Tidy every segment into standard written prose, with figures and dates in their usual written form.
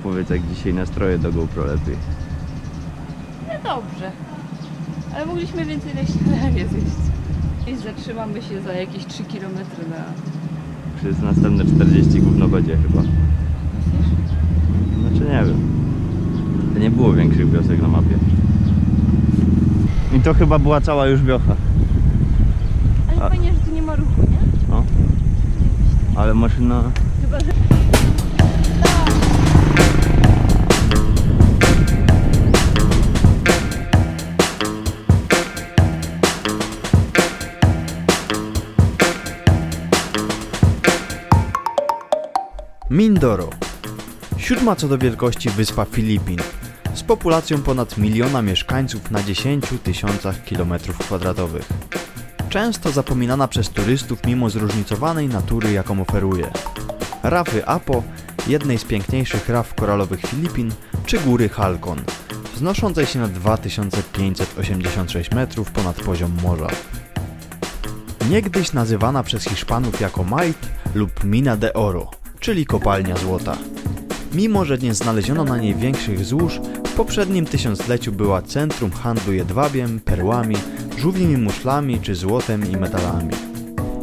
opowiedz, jak dzisiaj nastroje do GoPro lepiej. No dobrze. Ale mogliśmy więcej na śniadanie zjeść. I zatrzymamy się za jakieś 3 km na... Przez następne 40 gówno będzie chyba. Myślisz? Znaczy nie wiem. To nie było większych wiosek na mapie. I to chyba była cała już wiocha. Ale fajnie, że tu nie ma ruchu, nie? No. Ale maszyna... Chyba, że... Mindoro. 7. co do wielkości wyspa Filipin, z populacją ponad 1 miliona mieszkańców na 10 tysiącach km². Często zapominana przez turystów mimo zróżnicowanej natury, jaką oferuje. Rafy Apo, jednej z piękniejszych raf koralowych Filipin, czy góry Halcon, wznoszącej się na 2586 metrów ponad poziom morza. Niegdyś nazywana przez Hiszpanów jako Mait lub Mina de Oro, czyli kopalnia złota. Mimo że nie znaleziono na niej większych złóż, w poprzednim tysiącleciu była centrum handlu jedwabiem, perłami, żółwimi muszlami czy złotem i metalami.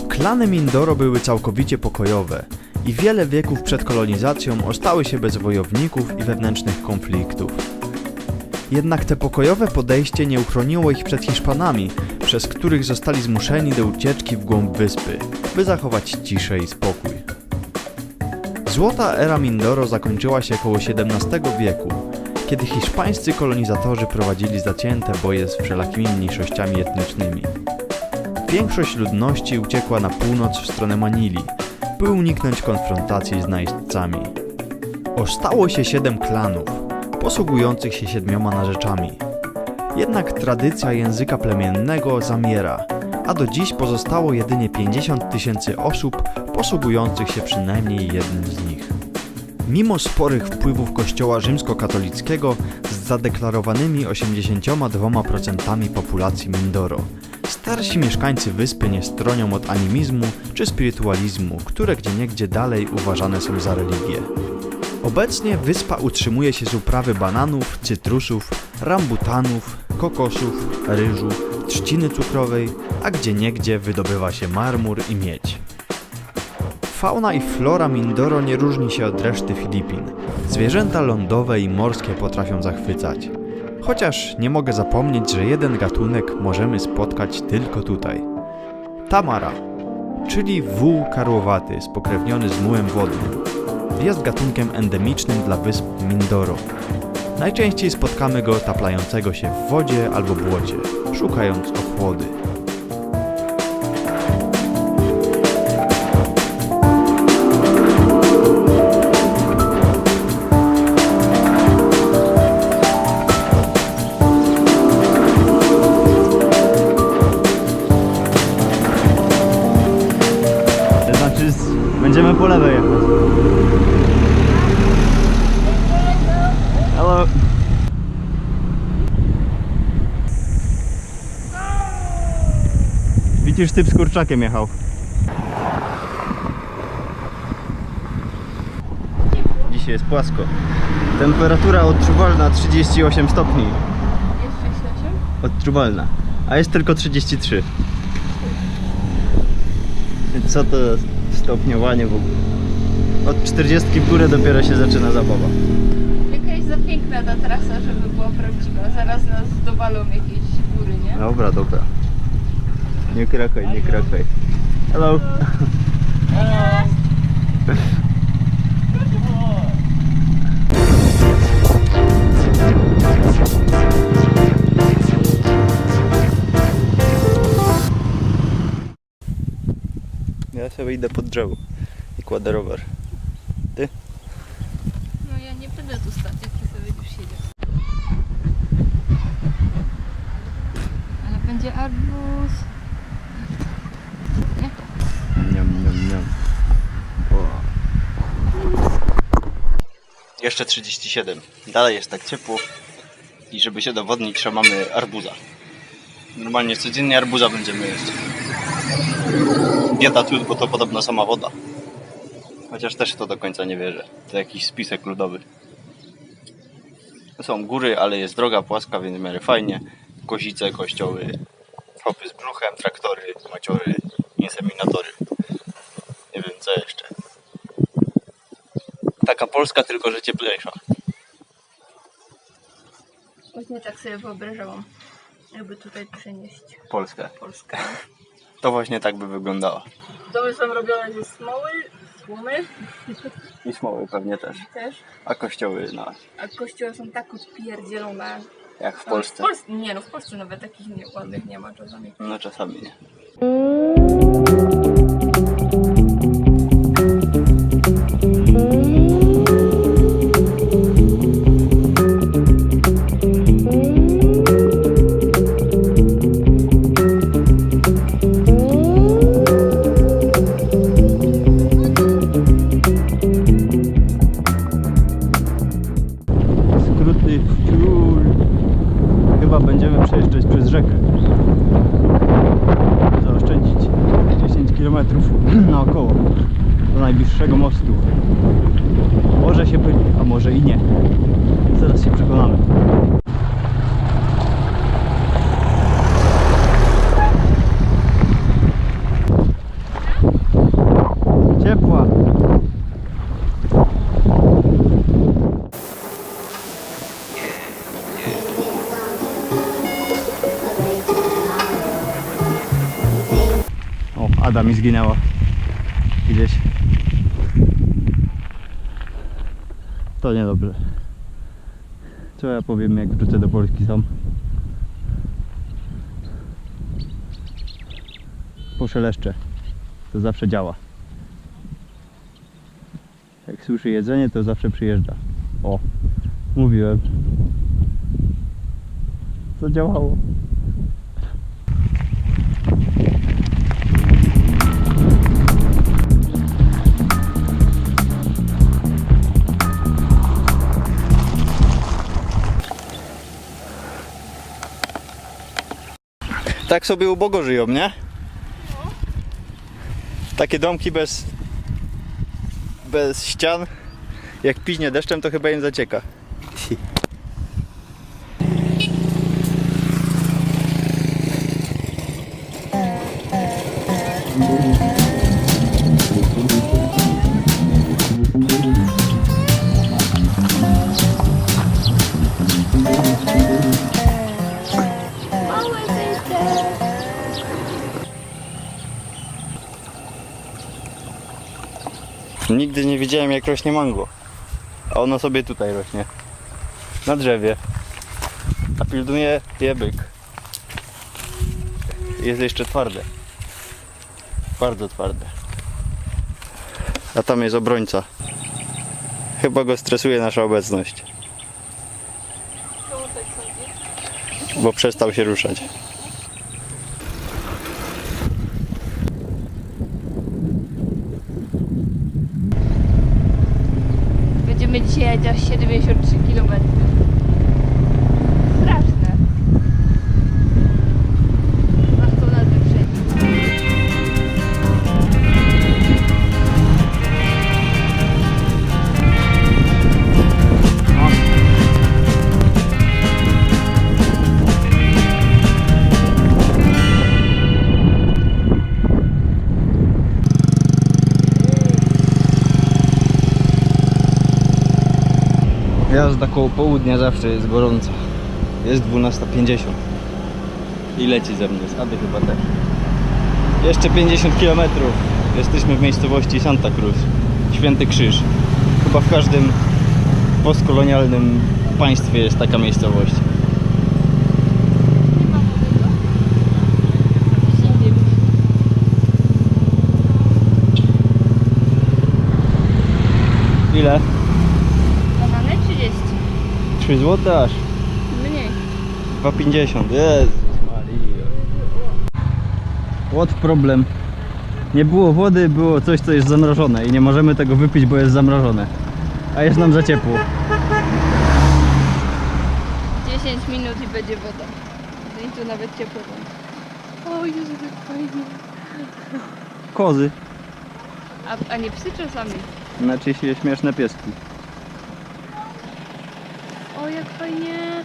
Klany Mindoro były całkowicie pokojowe i wiele wieków przed kolonizacją ostały się bez wojowników i wewnętrznych konfliktów. Jednak te pokojowe podejście nie uchroniło ich przed Hiszpanami, przez których zostali zmuszeni do ucieczki w głąb wyspy, by zachować ciszę i spokój. Złota era Mindoro zakończyła się około XVII wieku, kiedy hiszpańscy kolonizatorzy prowadzili zacięte boje z wszelakimi mniejszościami etnicznymi. Większość ludności uciekła na północ w stronę Manili, by uniknąć konfrontacji z najeźdźcami. Ostało się 7 klanów, posługujących się 7 narzeczami. Jednak tradycja języka plemiennego zamiera, a do dziś pozostało jedynie 50 000 osób posługujących się przynajmniej jednym z nich. Mimo sporych wpływów kościoła rzymskokatolickiego z zadeklarowanymi 82% populacji Mindoro, starsi mieszkańcy wyspy nie stronią od animizmu czy spirytualizmu, które gdzieniegdzie dalej uważane są za religię. Obecnie wyspa utrzymuje się z uprawy bananów, cytrusów, rambutanów, kokosów, ryżu, trzciny cukrowej, a gdzieniegdzie wydobywa się marmur i miedź. Fauna i flora Mindoro nie różni się od reszty Filipin. Zwierzęta lądowe i morskie potrafią zachwycać. Chociaż nie mogę zapomnieć, że jeden gatunek możemy spotkać tylko tutaj. Tamara, czyli wół karłowaty spokrewniony z mułem wodnym. Jest gatunkiem endemicznym dla wysp Mindoro. Najczęściej spotkamy go taplającego się w wodzie albo błocie, szukając ochłody. To znaczy, będziemy po lewej jechać. Hello. Widzisz, typ z kurczakiem jechał. Dzisiaj jest płasko. Temperatura odczuwalna 38 stopni. Jest 68? Odczuwalna. A jest tylko 33. Co to stopniowanie w ogóle? Od 40 w górę dopiero się zaczyna zabawa. Jakaś za piękna ta trasa, żeby była prawdziwa. Zaraz nas dowalą jakieś góry, nie? Dobra, dobra. Nie krakaj, nie krakaj. Hello. Ja sobie idę pod drzewo i kładę rower. Ty? No ja nie będę tu stać, jak ty sobie już siedzisz. Ale będzie arbuz. Nie? Niam, niam, niam. Jeszcze 37. Dalej jest tak ciepło. I żeby się dowodnić, trzeba mamy arbuza. Normalnie codziennie arbuza będziemy jeść. Dieta tut, bo to podobno sama woda. Chociaż też to do końca nie wierzę. To jakiś spisek ludowy. Są góry, ale jest droga płaska, więc w miarę fajnie. Kozice, kościoły, chopy z brzuchem, traktory, maciory, inseminatory. Nie wiem co jeszcze. Taka Polska, tylko że cieplejsza. Właśnie tak sobie wyobrażałam, jakby tutaj przenieść Polskę. Polskę. To właśnie tak by wyglądała. Domy są robione ze smoły, słomy I smoły pewnie też. też, A kościoły a kościoły są tak odpierdzielone. jak w No, Polsce. Nie no, w Polsce nawet takich ładnych nie ma czasami. No czasami nie. Skróty wciół. Chyba będziemy przejeżdżać przez rzekę. Zaoszczędzić 10 km naokoło do najbliższego mostu. Może się byli, a może i nie. Zaraz się przekonamy. Ciepła. O, Ada mi zginęła. Gdzieś. To niedobrze. Co ja powiem, jak wrócę do Polski sam? Poszeleszczę. To zawsze działa. Jak słyszy jedzenie, to zawsze przyjeżdża. O, mówiłem. Zadziałało. Tak sobie ubogo żyją, nie? Takie domki bez ścian. Jak piźnie deszczem, to chyba im zacieka. Nigdy nie widziałem, jak rośnie mango. A ono sobie tutaj rośnie. Na drzewie. A pilnuje je byk. Jest jeszcze twarde. Bardzo twarde. A tam jest obrońca. Chyba go stresuje nasza obecność. Bo przestał się ruszać. Będziemy dzisiaj jechać aż 73 km. Straszne. Warto na wyprzedzi. Jazda koło południa zawsze jest gorąca. Jest 12:50 i leci ze mnie, Ady chyba też. Jeszcze 50 km. Jesteśmy w miejscowości Santa Cruz, Święty Krzyż. Chyba w każdym postkolonialnym państwie jest taka miejscowość. Ile? Banany 30. 3 zł aż. Mniej. 2,50. Jezus Maria. What problem? Nie było wody, było coś, co jest zamrożone i nie możemy tego wypić, bo jest zamrożone. A jest nam za ciepło. 10 minut i będzie woda. No i tu nawet ciepło będzie. O Jezu, tak fajnie. Kozy. A nie psy czasami? Znaczy się śmieszne pieski. O O, jak fajnie.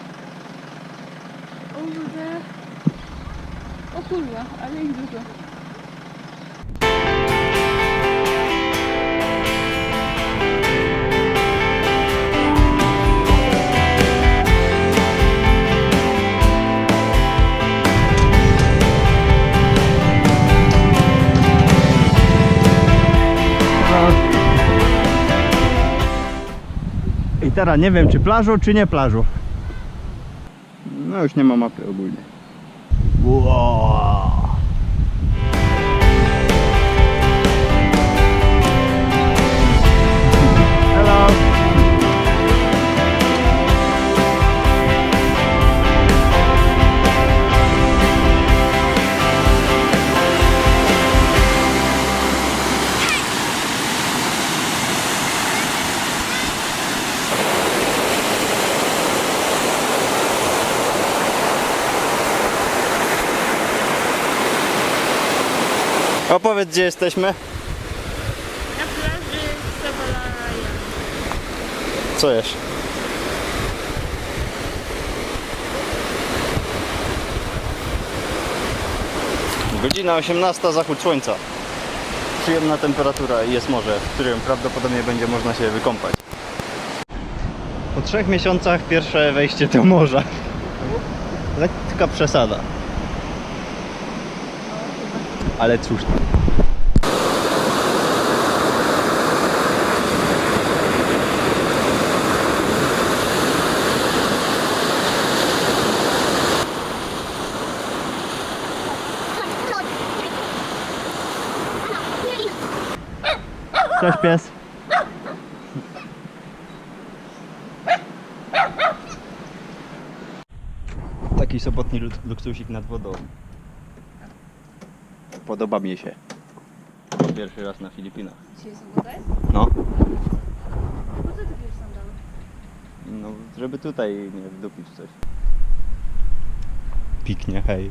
O kurde. O kurwa, ale ich dużo. I teraz nie wiem, czy plażą, czy nie plażą. No już nie ma mapy ogólnie. Wow. Hello. Opowiedz, gdzie jesteśmy. Na plaży Savalaja. Co jesz? Godzina 18, zachód słońca. Przyjemna temperatura i jest morze, w którym prawdopodobnie będzie można się wykąpać. Po 3 miesiącach pierwsze wejście do morza. Lekka przesada. Ale cóż. Cześć pies. Taki sobotni luksusik nad wodą. Podoba mi się. Pierwszy raz na Filipinach. Dzisiaj sobota jest? No. Po co ty bierzesz sandały? No, żeby tutaj nie wdupić coś. Piknie, hej.